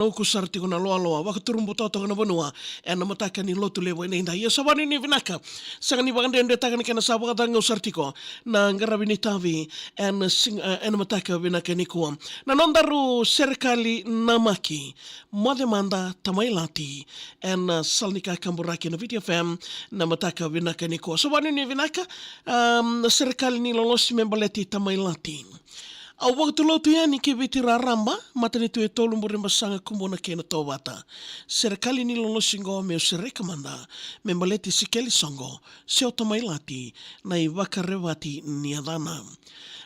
no kusarti kuna loa waka turumbu toto kana banua na mataka ni lotu lewo nenda ya sabani ni vinaka sanga ni bagande ende taka ni kana sabu kata ngau sartiko na ngarabi ni tavi en mataka vinaka ni kuwa na nondaru serikali namaki manda tamailati en salnika kamburaki na VTFM na mataka vinaka ni kuwa sabani ni vinaka serikali ni lolosi membaleti tamailati au waktu lotu yani ke vitira ramba matani tu etolu mburimba sanga kumbona kena tobata serikali ni lolo singo me sereka manda membaleti sikeli songo se otomailati na ivaka revati ni adana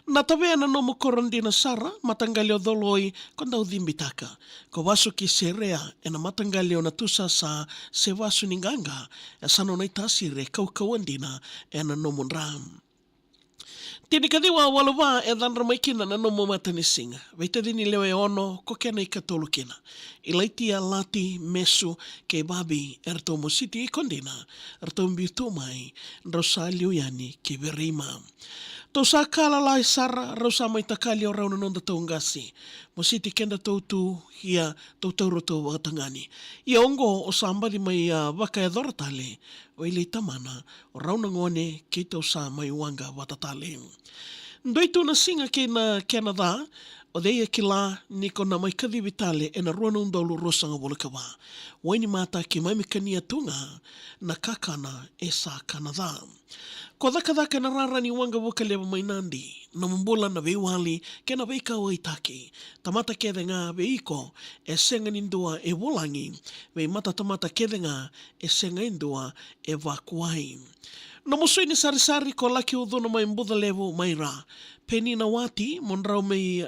na taveana no mukorondi na sara matangalio doloi konda udhimbitaka ko vaso ki serea ena matangalio na tusa sa se vaso ninganga sano na itasire kaukawandina ena no mundram Tini kadiwa walova e dhanra maikina na nomo matani singa. Vaitadini lewe ono ko kena i katolu kina. Ilaiti a lati mesu ke babi erto mositi i kondina. Erto mbiutu mai rosa liuyani ke verima. Tosa kala lai sara rosa mai takali o rauna nonda taungasi. Mositi kenda tautu hia tautauro watangani. Ia ongo o sambadi mai waka e dhoratale. O ili tamana o rauna ngone ki tausa mai wanga watatale. Ndoitu na singa ke na Canada o deia ki la niko na mai kadhi vitale e na ruana undolu rosanga volikawa. Waini mata ki mai mikania tunga na kakana e sa Canada. Ko dhaka na rarani wanga wakalewa mai nandi na mbula na veiwali ke na veika o itaki. Tamata kede ngā veiko e senga nindua e wolangi vei mata tamata kede ngā e senga indua e wakuai. No mosoi ni sari ko laki udhono mai mbudha levo mai ra. Peni na wati monrau mai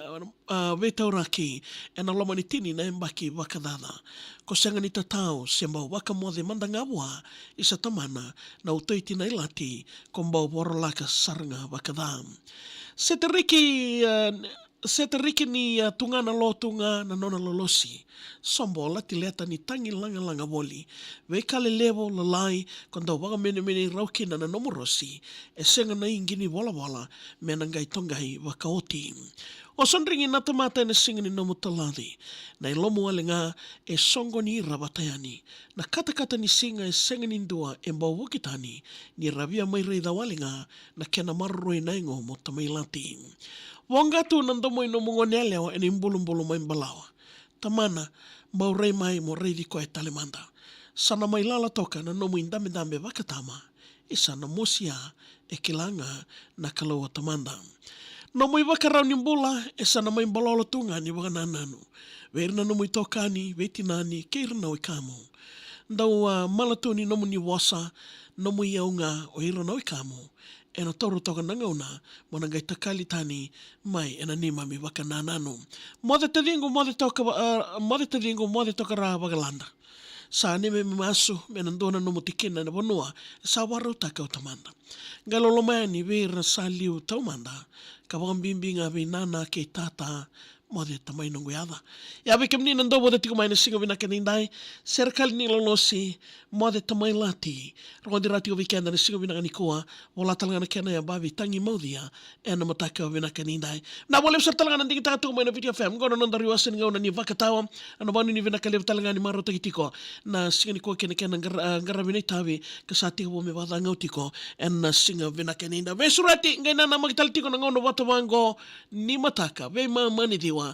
vetauraki e na lomani tini na embaki wakadada. Ko senga ni tatau se mbau waka mode mandangabua isa tamana na utoiti na ilati ko mbau borolaka saranga wakadam. Seteriki ni tungana lo tunga na nona lolosi. Sombo lati leta ni tangi langa woli. Veikale levo lalai konda waga mene rauki na nomorosi. E senga na ingini wala menangai tongai wakaoti. O sonringi na tamata ene singa ni nomu taladi. Na ilomu alenga e songo ni rabatayani. Na kata ni singa e senga ni ndua e mbau wukitani. Ni ravia mai reida walenga na kena marroi naingo mo tamailati. Wangatu nandomo ino mungone aleo ene mbulu mai mbalawa. Tamana mbau rei mai mo rei diko e talemanda. Sana mai lala toka na nomu indame wakatama. Isa na mosia e kilanga na kalaua tamanda. Nomu iwakarau ni mbula e sana mai mbalolo tunga ni wakanananu. Verina nomu itokani, vetinani, keirana o ikamu. Ndau malatuni nomu ni wasa, nomu iaunga o irana o ikamu. E na toro toka nangauna, mona ngai takali tani mai e na nima mi waka nananu. Mode te dingo, mode toka ra wakalanda. Sa nime mi masu, me nandona no mutikina na bonua, sa waru taka o tamanda. Ngalolo mai ni vera sa liu taumanda, ka wakambimbinga vi nana ke tata, mode tamai nungu yada. Ya vikem ni nando mode tiko mai na singa vina kanindai, serikali ni lolosi, mode tamai lati, rondi rati o vikenda na singa vina kanikoa, wala talangana kena ya bavi tangi maudia, e na mataka o vina kanindai. Na wale usar talangana ndingi taka tuko mai na VTFM, gono nonda riwasan ngauna ni wakatawa, ano banu ni vina kalev talangani maro takitiko, na singa ni koa kena ngara vina itavi, kasati ko me wada ngautiko, e na singa vina kanindai. Ve surati, ngai nana magitalitiko na ngauna wata wango, ni mataka, ve mamani diwa,